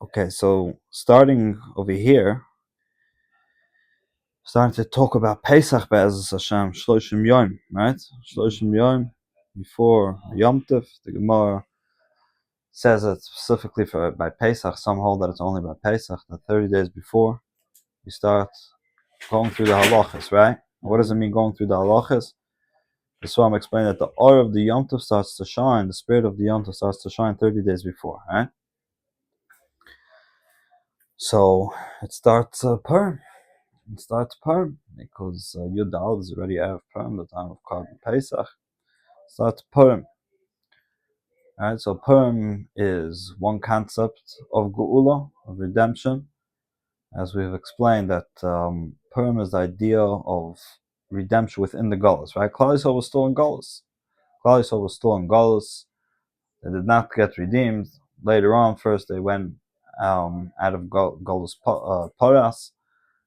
Okay, so starting over here, starting to talk about Pesach Be'ezus Hashem, Shloshim Yom, right? Shloshim Yom, before Yom Tov. The Gemara says it specifically by Pesach. Some hold that it's only by Pesach, that 30 days before you start going through the halachas, right? What does it mean going through the halachas? The Swam explained that the aura of the Yom Tov starts to shine, the spirit of the Yom Tov starts to shine 30 days before, right? So it starts Purim. It starts Purim because Yud Al is already out of Purim, the time of Purim and Pesach. It starts Purim. Right? So Purim is one concept of Geula, of redemption. As we've explained, that Purim is the idea of redemption within the Gullus, right? Klal Yisrael was still in Gullus. Klal Yisrael was still in Gullus. They did not get redeemed. Later on, first they went out of Gullus Paras,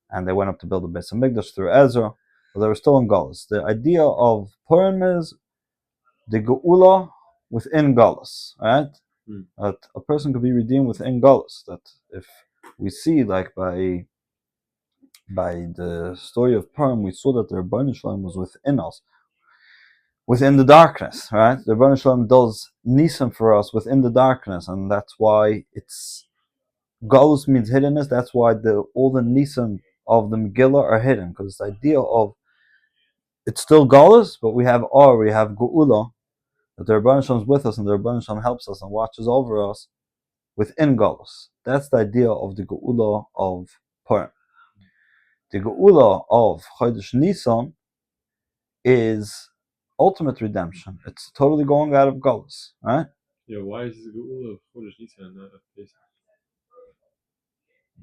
and they went up to build the Beis Hamikdash through Ezra, but they were still in Gullus. The idea of Purim is the Geula within Gullus, right? That a person could be redeemed within Gullus. That if we see, like by the story of Purim, we saw that the Rebbeinu Shalom was within us, within the darkness, right? The Rebbeinu Shalom does Nisson for us within the darkness, and that's why it's Gullus means hiddenness. That's why all the Nisson of the Megillah are hidden, because it's the idea of it's still Gullus, but we have Geula, that the Rebbeinu Shalom is with us, and the Rebbeinu Shalom helps us and watches over us within Gullus. That's the idea of the Geula of Purim. The Geula of Chodesh Nissan is ultimate redemption. It's totally going out of Gullus, right? Yeah, why is the Geula of Chodesh Nissan not of Pesach?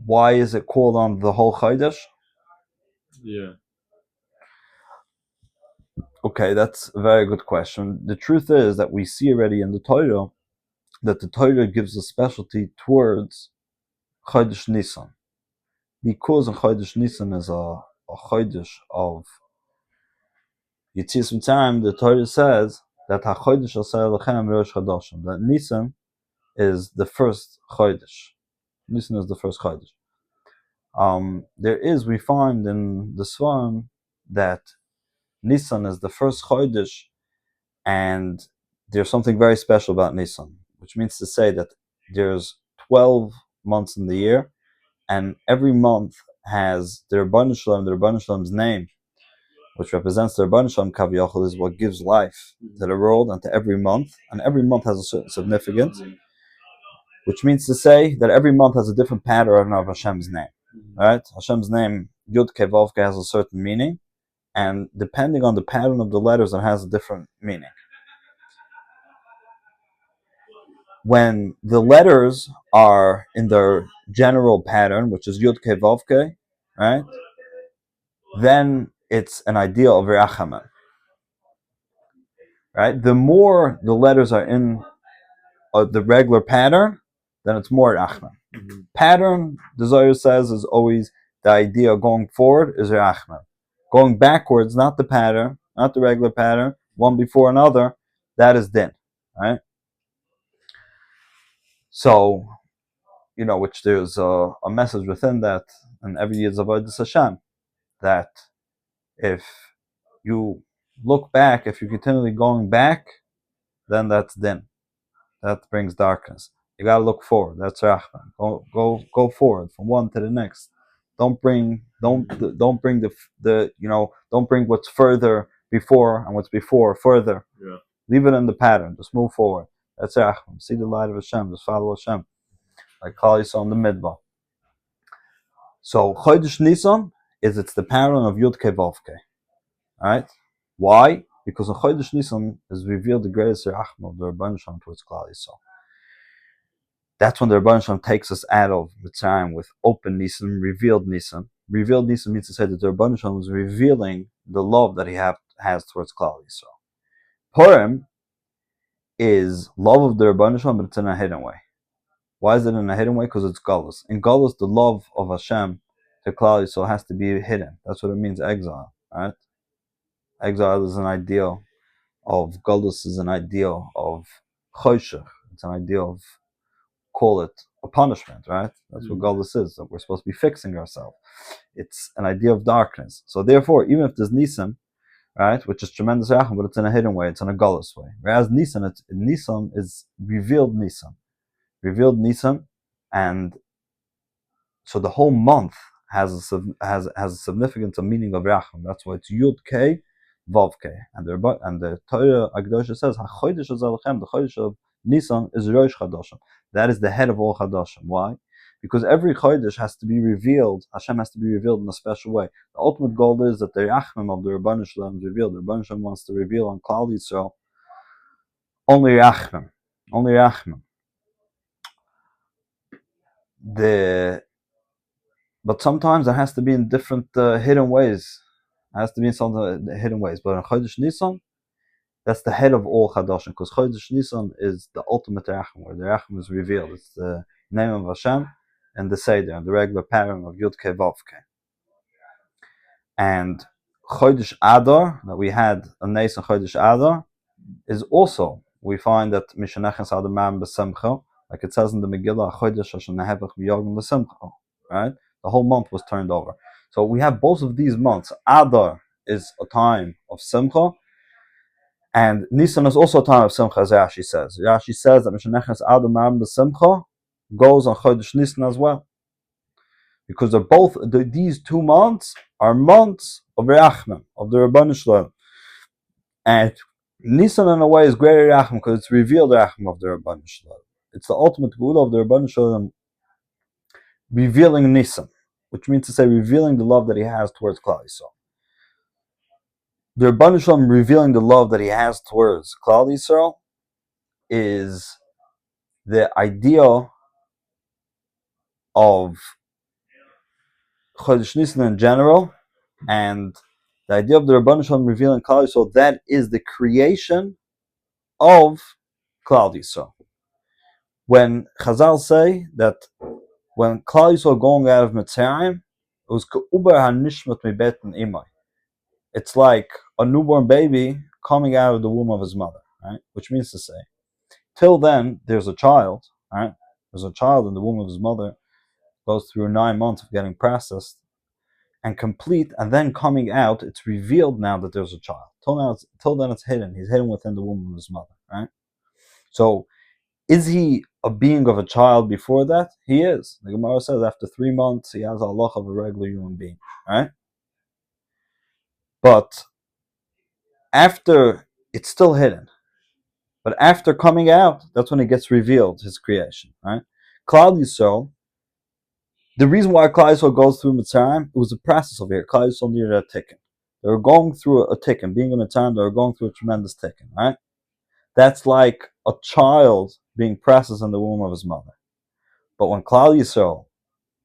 Why is it called on the whole Chodesh? Yeah. Okay, that's a very good question. The truth is that we see already in the Torah that the Torah gives a specialty towards Chodesh Nissan. Because Chodesh Nissan is a Chodesh of Yitzias Mitzrayim, the Torah says that HaChodesh Aseh Lechem Rosh Chodashim, that Nissan is the first Chodesh. Nissan is the first Chodesh. We find in the Svarim that Nissan is the first Chodesh, and there's something very special about Nissan, which means to say that there's 12 months in the year, and every month has the Rebbeinu Shalom's name, which represents the Rebbeinu Shalom Kaviyachol, is what gives life to the world and to every month, and every month has a certain significance, which means to say that every month has a different pattern of Hashem's name. Right? Hashem's name, Yud Kei Vav Kei, has a certain meaning, and depending on the pattern of the letters, it has a different meaning. When the letters are in their general pattern, which is Yud Kei Vav Kei, right? Then it's an idea of Re'achaman. Right? The more the letters are in the regular pattern, then it's more Re'achaman. Pattern, the Zohar says, is always the idea going forward is Re'achaman. Going backwards, not the pattern, not the regular pattern, one before another, that is din, right? So, which there's a message within that, and every year is avodas Hashem, that if you look back, if you're continually going back, then that's din. That brings darkness. You gotta look forward. That's Rahman. Go forward from one to the next. Don't bring don't bring don't bring what's further before and what's before further. Yeah. Leave it in the pattern. Just move forward. That's Rahman. See the light of Hashem. Just follow Hashem. Like Klal Yisrael in the midbar. So Chodesh Nissan it's the pattern of Yud Kei Vav Kei. Right? Why? Because in Chodesh Nissan is revealed the greatest Rahman of the Rebbeinu Shalom towards Klal Yisrael. That's when the Rebbeinu Shalom takes us out of Mitzrayim with open Nissan, revealed Nissan. Revealed Nissan means to say that the Rebbeinu Shalom is revealing the love that he has towards Klal Yisrael. Purim is love of the Rebbeinu Shalom, but it's in a hidden way. Why is it in a hidden way? Because it's Galus. In Galus, the love of Hashem to Klal Yisrael has to be hidden. That's what it means, exile. Right? Exile is an ideal of Galus, is an ideal of Choshech. It's an ideal of call it a punishment, right? That's what Galus is, that we're supposed to be fixing ourselves. It's an idea of darkness. So therefore, even if there's Nisson, right, which is tremendous racham, but it's in a hidden way, it's in a Galus way. Whereas Nisson is revealed Nisson, and so the whole month has a significance, a meaning of racham. That's why it's Yud K, Vav K, and the Torah Agdosha says HaChodesh Azalechem, the Chodesh of Nissan is Rosh Chadashim. That is the head of all Chadashim. Why? Because every Chodesh has to be revealed. Hashem has to be revealed in a special way. The ultimate goal is that the Rachmim of the Rebbeinu Shalom is revealed. The Rebbeinu Shalom wants to reveal on Klal Yisrael only Rachmim. But sometimes it has to be in different hidden ways. It has to be in some hidden ways. But in Chodesh Nissan, that's the head of all Chadashim, because Chodesh Nissan is the ultimate Racham, where the Racham is revealed. It's the name of Hashem and the Seder, and the regular pattern of Yud Ke Vav Ke. And Chodesh Adar, that we had a Nissan Chodesh Adar, is also, we find that Mishanechas Adamam B'Simcha, like it says in the Megillah, Chodesh Hashem Nehevach B'Yogim B'Simcha, right? The whole month was turned over. So we have both of these months. Adar is a time of Simcha, and Nissan is also a time of Simcha, as Rashi says. Rashi says that Mishanechas Adamam B'Simcha goes on Chodesh Nissan as well. Because they're both, these 2 months are months of Rachman, of the Rebbeinu Shalom. And Nissan in a way is greater Rachman because it's revealed Rachman of the Rebbeinu Shalom. It's the ultimate Gula of the Rebbeinu Shalom revealing Nissan, which means to say revealing the love that he has towards Klal Yisrael. The Rebbeinu Shalom revealing the love that he has towards Klal Yisrael is the idea of Chodesh Nissan in general, and the idea of the Rebbeinu Shalom revealing Klal Yisrael, that is the creation of Klal Yisrael. When Chazal say that when Klal Yisrael going out of Mitzrayim, it was k'uber hanishmat mibeten imay. It's like a newborn baby coming out of the womb of his mother, right? Which means to say, till then, there's a child, right? There's a child in the womb of his mother, goes through 9 months of getting processed and complete, and then coming out, it's revealed now that there's a child. Till then, it's hidden. He's hidden within the womb of his mother, right? So, is he a being of a child before that? He is. The Gemara says after 3 months, he has a halach of a regular human being, right? But after, it's still hidden. But after coming out, that's when it gets revealed, his creation, right? Klal Yisrael, the reason why Klal Yisrael goes through Mitzrayim, it was a process of here. Klal Yisrael needed a tikkun. They were going through a tikkun. Being in Mitzrayim, they were going through a tremendous tikkun, right? That's like a child being processed in the womb of his mother. But when Klal Yisrael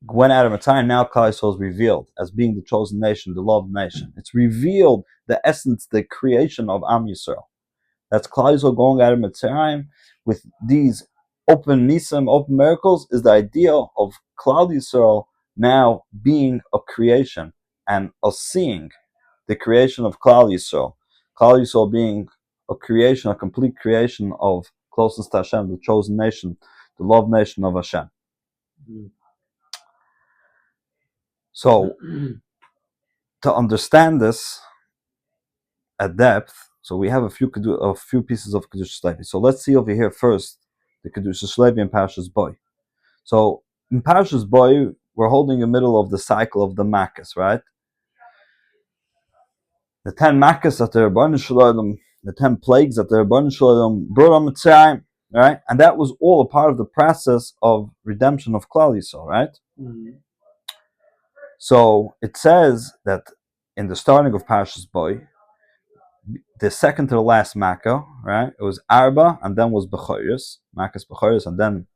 went out of Mitzrayim, now Klal Yisrael is revealed as being the chosen nation, the loved nation. It's revealed the essence, the creation of Am Yisrael. That's Klal Yisrael going out of Mitzrayim with these open nisim, open miracles, is the idea of Klal Yisrael now being a creation and us seeing the creation of Klal Yisrael. Klal Yisrael being a creation, a complete creation of closeness to Hashem, the chosen nation, the loved nation of Hashem. So, to understand this at depth, so we have a few pieces of Kedushat Levi. So let's see over here first the Kedushat Levi in Parshat Bo. So in Parshat Bo, we're holding the middle of the cycle of the Makkos, right? The 10 Makkos that the Rebbeinu Shalom, the 10 plagues that the Rebbeinu Shalom brought on Mitzrayim, right? And that was all a part of the process of redemption of Klal Yisrael, right? Mm-hmm. So it says that in the starting of Parshat Bo, the second to the last Makkah, right? It was Arba, and then was Bechoros, Makkos Bechoros, and then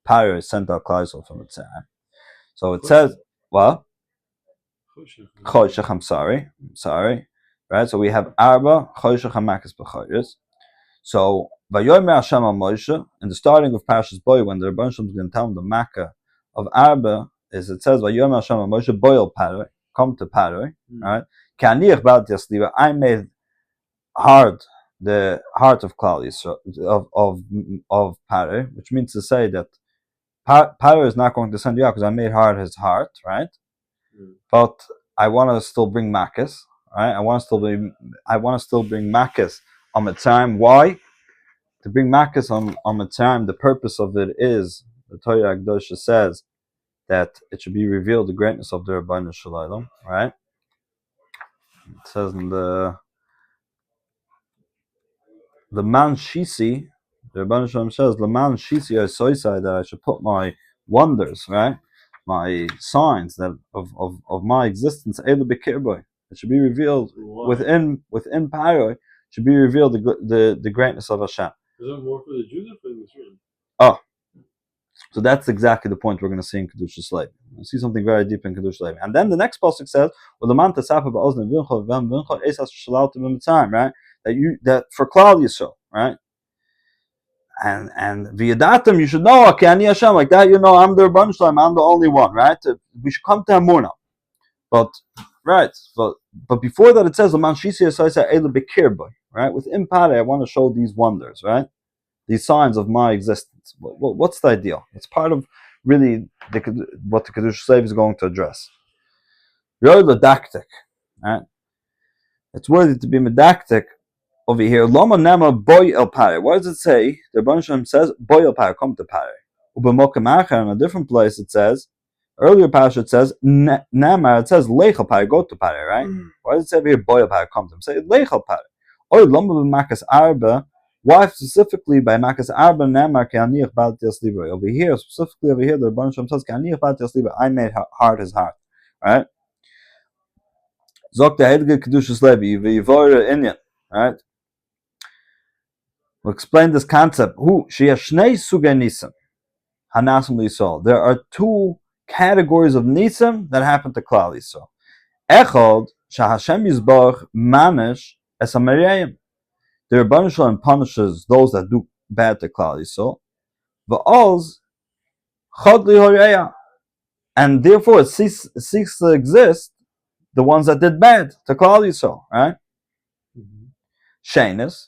Paro sent out Klal Yisrael from Mitzrayim. So it says, what? Choshech, I'm sorry, right? So we have Arba, Choshech, and Makkos Bechoros. So Vayomer Hashem al Moshe, in the starting of Parshat Bo, when the Rebbeinu Shalom is going to tell him the Makkah of Arba, is it says Vayomer Hashem al Moshe, boil Paro, come to Paro, right? I made hard the heart of Klal Yisrael, of Paro, which means to say that Paro is not going to send you out because I made hard his heart, right? But I want to still bring Makkos, right? I want to still bring Makkos on Mitzrayim. Why? To bring Makkos on Mitzrayim, the purpose of it is, the Torah Kedusha says that it should be revealed the greatness of the Rabbeinu Shalom, right? It says in the Man Shisi, the Rabbeinu Shalom says, the Man Shisi Soisai, that I should put my wonders, right? My signs that of my existence, Eile Bekirboy. It should be revealed within Paro, should be revealed the greatness of Hashem. Is that more for the Jews or for the Muslims? Oh, so that's exactly the point we're going to see in Kedushat Levi. We see something very deep in Kedushat Levi. And then the next pasuk says, right? That for Klal Yisrael, right? And v'yadatem, you should know, okay, ani Hashem, like that, you know, I'm the Rebbeinu Shalom, I'm the only one, right? We should come to Emunah. But before that, it says, right? Within Pare, I want to show these wonders, right? These signs of my existence. What's the idea? It's part of really what the Kedushat Levi is going to address. Didactic, right? It's worthy to be medactic over here. Lama nama boy el pare. What does it say? The Rebbeinu Shalom says boy el pare, come to pare. In a different place it says, earlier passage it says nama, it says lech el pare, go to pare, right? Why does it say over here boy el pare, come to him? Say lech el pare. Or lama b'makas arba. Why specifically by makas arba nama ke'aniach bal tias libra? Over here, specifically over here, the Rebbeinu Shalom says ke'aniach bal tias libra. I made hard his heart, right? Zok the Heilige Kedushat Levi v'yivor inyan, right? We'll explain this concept. There are two categories of Nisson that happen to Klal Yisrael. Echad, shahashem yizbarach manish es hamerayim. The Rebbeinu Shalom punishes those that do bad to Klal Yisrael. V'oz chad lihoreya, and therefore it ceases to exist the ones that did bad to Klal Yisrael, right? Shainis.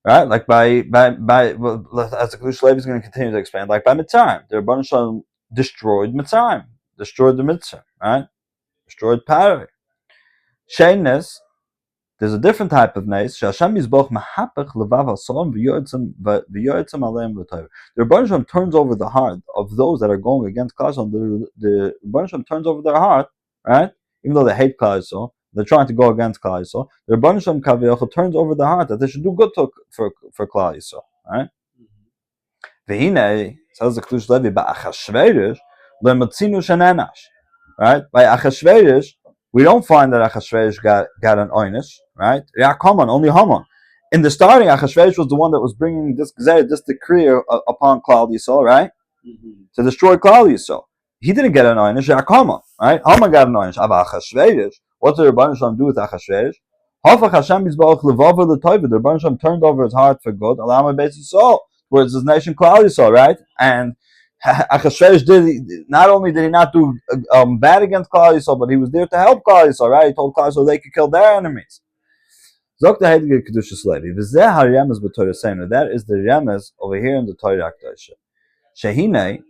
Right, like by as the Kedushat Levi is going to continue to expand, like by Mitzrayim, the Rebbeinu Shalom destroyed Mitzrayim, destroyed the Mitzrayim, right? Destroyed Paro. Sheines, there's a different type of nes. Hashem Yizboch mahapech levav hasom v'yotzim aleim l'tayv. The Rebbeinu Shalom turns over the heart of those that are going against Klal Yisrael. The Rebbeinu Shalom turns over their heart, right? Even though they hate Klal Yisrael, they're trying to go against Klal Yisrael. The Rebbeinu Shalom Kaviyachol turns over the heart that they should do good for Klal Yisrael, right? V'hinei, says the Kedushat Levi, ba'achashveirish le'matzinu shenenash, right? By Achashveirish, we don't find that Achashveirish got an oynish, right? Yeah, come on, only Haman. In the starting, Achashveirish was the one that was bringing this decree upon Klal Yisrael, right? To destroy Klal Yisrael. He didn't get an oynish, yeah, come on, right? Haman got an oynish. But Achashveirish, what did the Rebbeinu Shalom do with Achashveirish? Hafach Hashem Yizbarach levav l'toiv. The Rebbeinu Shalom turned over his heart for good. Alama Beis Yisrael, towards his nation Klal Yisrael, right? And Achashverosh not only did he not do bad against Klal Yisrael, but he was there to help Klal Yisrael, right? He told Klal Yisrael they could kill their enemies. Zok the Heilige Kedushat Levi. V'zeh ha-remez b'Torah Seinu. That is the remez over here in the Torah Kedusha. Shehinei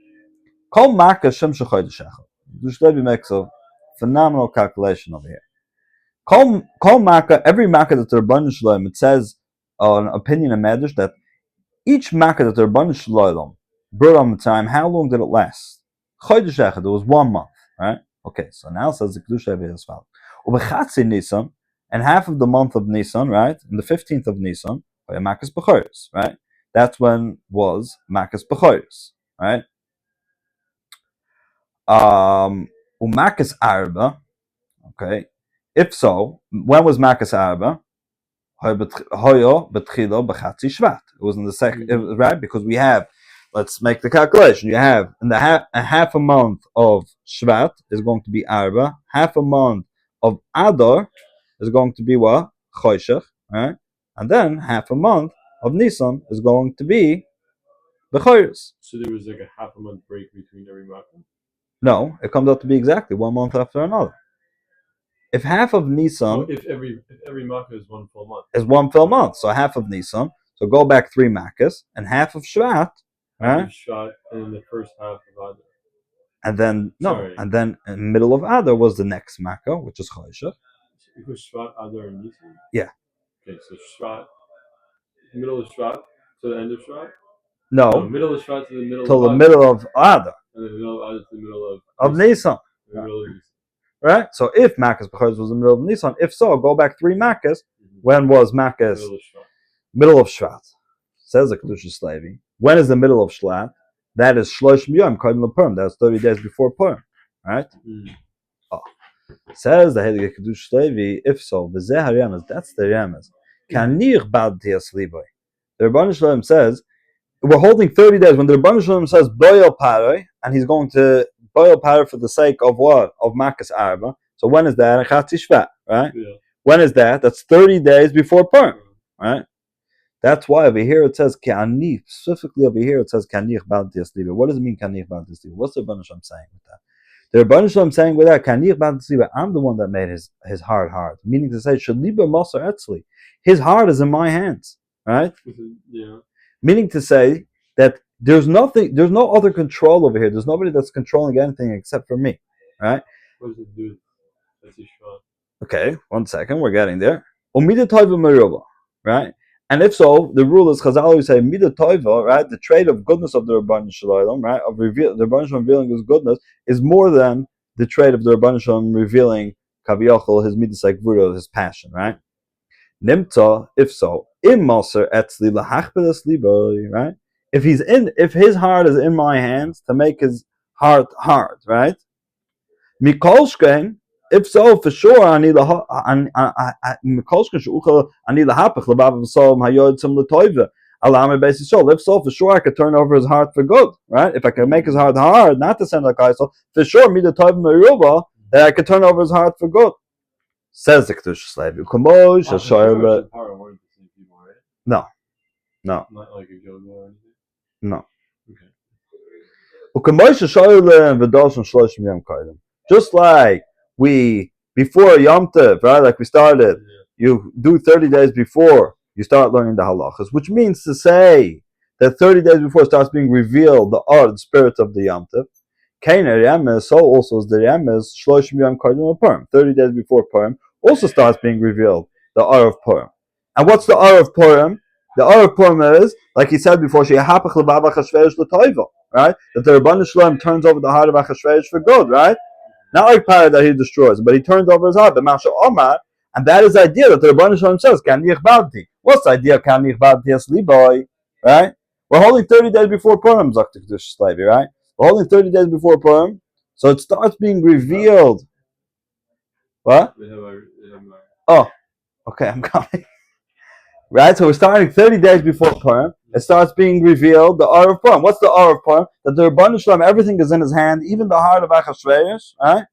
kol marka shem shechodesh echad. Kedushat Levi makes a phenomenal calculation over here. Kol marka, every marka that the Rebbeinu Shalom, it says an opinion in Medrash that each marka that the Rebbeinu Shalom brought on the time, how long did it last? Chodesh echad, it was 1 month, right? Okay, so now it says the Kedusha Levi as follows. Ubechatzi Nisson, and half of the month of Nisson, right? And the 15th of Nisson, Makas Bechoros, right? That's when was Makas Bechoros, right? Umakas Arba, okay. If so, when was Makas Arba? Hoyo betchilo b'chatzi shvat. It was in the second, right? Because we have, let's make the calculation. You have in the half a month of Shvat is going to be Arba. Half a month of Adar is going to be what? Choshech, right? And then half a month of Nissan is going to be Bechoros. So there was like a half a month break between every Makkah? No, it comes out to be exactly 1 month after another. If half of Nisson if every makkah is one full month. is one full month, so half of Nisson, so go back 3 makkahs, and half of Shvat, Half of Shvat, and then the first half of Adar. And then Sorry. and then in the middle of Adar was the next makkah, which is Choshech. It was Shvat, Adar, and Nissan? Yeah. Okay, so Shvat, middle of Shvat to the end of Shvat? No, middle of Shvat to the middle till of the Adar. middle of Adar. And then the middle of Adar to the middle of Nissan. The middle of Nissan. Right? So if Makkah's B'chorz was in the middle of Nissan, if so, go back 3 Makkahs. When was Makkah's? Middle of Shvat. Says the Kedushat Levi. When is the middle of Shvat? That is Shlosh Miyom Kodem LePurim. That's 30 days before Purim. Right? Says the Heilige Kedushat Levi, if so, V'zeh HaRemes, that's the Remes. Kanich Bad Tias Liboy. The Rebbeinu Shalom says, we're holding 30 days. When the Rebbeinu Shalom says Boyel Paroi, and he's going to Boyel Paroi for the sake of what? Of Makkos Arba. So when is that? Chatzi Shvat, right? Yeah. When is that? That's 30 days before Purim, right? That's why over here it says Kanich. Specifically over here it says Kanich Bad Tias Liboy. What does it mean Kanich Bad Tias Liboy? What's the Rebbeinu Shalom saying with that? The Rebbeinu Shalom saying with that, Kanich Bad Tias Liboy, I'm the one that made his heart hard. Meaning to say, Shaliba Moser Etzli. His heart is in my hands, right? Yeah. Meaning to say that there's no other control over here. There's nobody that's controlling anything except for me, right? What does it do? Okay, 1 second, we're getting there. Umida toiva meruba, right? And if so, the rule is Chazal always say mida toiva, right? The trait of goodness of the Rabban Shalom, right? Of the Rabban Shalom revealing his goodness is more than the trait of the Rabban Shalom revealing Kaviyachol, his midas gvura, his passion, right? Nimta, if so, im maser etzli lahachbedes liboy, right? If his heart is in my hands to make his heart hard, right? Mikolshkein, if so, for sure, I need Mikolshkein shuchel ani lahapach lebav v'som hayod sim letoiva. Alame basic soul. If so, for sure, I could turn over his heart for good, right? If I can make his heart hard, not to send like Kaisel, for sure, me the toiva meruba, that I could turn over his heart for good. Says the Kedushat Levi. No. Not like a Gilgal or anything? No. Okay. Just like we, before Yom Tov, right? Like we started, you do 30 days before you start learning the halachas, which means to say that 30 days before starts being revealed the art, the spirit of the Yom Tov. So also is the Remes, 30 days before Purim, also starts being revealed the art of Purim. And what's the art of Purim? The art of Purim is, like he said before, right? That the Rabban Shalom turns over the heart of Achashverosh for good, right? Not like Parah that he destroys, but he turns over his heart, the Masha Omar, and that is the idea that the Rabban Shalom says, what's the idea of Kan Yichbadti as Liboy, right? We're holding 30 days before Purim, Zakh Kedushat Levi, right? We're holding 30 days before Purim, so it starts being revealed. What? Oh, okay, I'm coming. Right, so we're starting 30 days before Purim. It starts being revealed the Or of Purim. What's the Or of Purim? That the Rebbeinu Shalom, everything is in his hand, even the heart of Achashverosh, right?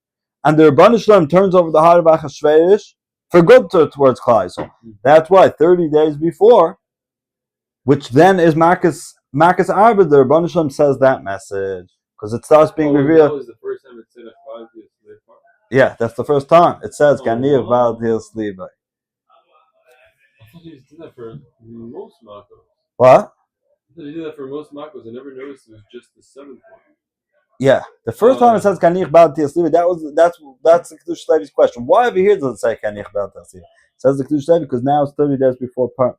And the Rebbeinu Shalom turns over the heart of Achashverosh for good towards Klal Yisrael. That's why 30 days before, which then is Makkos Arba, the Rebbeinu Shalom says that message because it starts being revealed. That was the first time it said yeah, that's the first time it says Ganir Val Dias Levi. I thought he did that for most Makos. What? I thought he did that for most Makos. I never noticed it was just the 7th one. Yeah, the first time it says Kanich Bal Tiasliva, that's the Kedushat Levi's question. Why over here does it say Kanich Bal Tiasliva? It says the Kedushat Levi because now it's 30 days before Purim.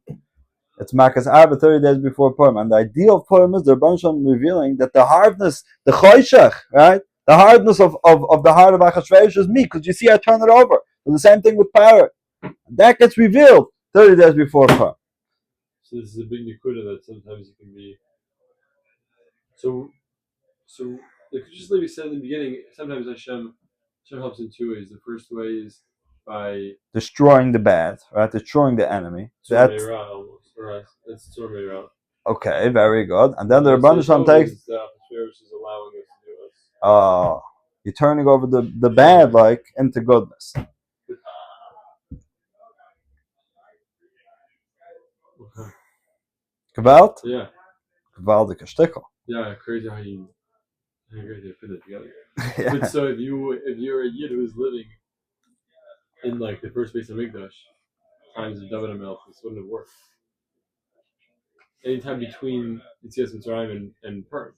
It's Makkos Arba 30 days before Purim, and the idea of Purim is the Rebbeinu Shalom revealing that the hardness, the choshech, right, the hardness of the heart of Achashverosh is me, because you see, I turn it over. And the same thing with Parah. That gets revealed 30 days before Purim. So this is a big nikuda that sometimes it can be. So the Kedushat Levi said in the beginning, sometimes Hashem helps in 2 ways. The first way is by destroying the bad, right? Destroying the enemy. That's Meira. Okay, very good. And then the Rebbeinu Shalom takes. Is allowing us to do it. Oh, you're turning over the bad like into goodness. Gewalt? Yeah. Gewaltige Stickel. Yeah, crazy how you put it together. Yeah. But so if you're a Yid who's living in like the first base of Mikdash times of David and Melch, this wouldn't have worked. Anytime between Yitzias Mitzrayim and Purim.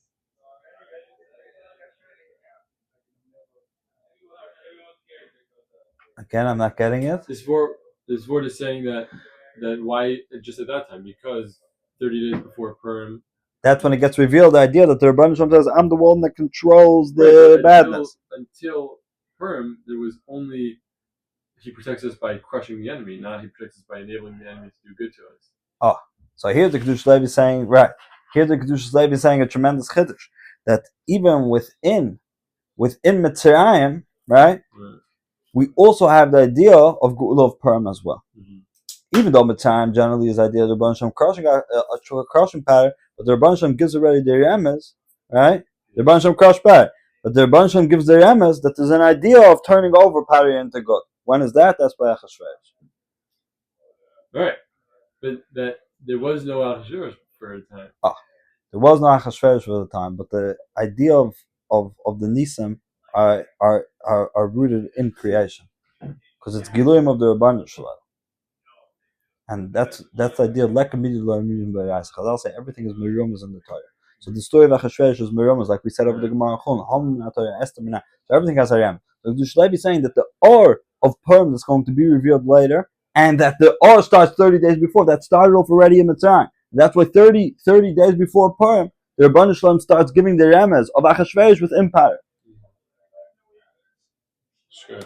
Again, I'm not getting it. This word is saying that why just at that time, because 30 days before Purim. That's when it gets revealed, the idea that the Rebbeinu Shalom says, I'm the one that controls the badness. Until Purim, there was only, he protects us by crushing the enemy, not he protects us by enabling the enemy to do good to us. Oh, so here the Kedushat Levi is saying, right, here the Kedushat Levi is saying a tremendous chiddush, that even within Mitzrayim, right, we also have the idea of Geula of Purim as well. Mm-hmm. Even though Mitzrayim generally is the idea of the Rebbeinu Shalom crushing a crushing pattern, but the Rebbeinu Shalom gives already the Remes, right? The Rebbeinu Shalom crush pattern, but the Rebbeinu Shalom gives the Remes that there's an idea of turning over pattern into good. When is that? That's by Achashverosh. Right, but that there was no Achashverosh for a time. There was no Achashverosh for the time, but the idea of the Nisson are rooted in creation, because it's Giluyim of the Rebbeinu Shalom. And that's the idea. Chazal say everything is Miriam in the Torah. So the story of Achashverosh is Miriam, like we said over the Gemara Chon. So everything has Hayam. So the Shlevi is saying that the Or of Purim is going to be revealed later, and that the Or starts 30 days before. That started off already in Mitzrayim. That's why 30 days before Purim, the Rebbeinu Shalom starts giving the Remes of Achashverosh with empire. Sure.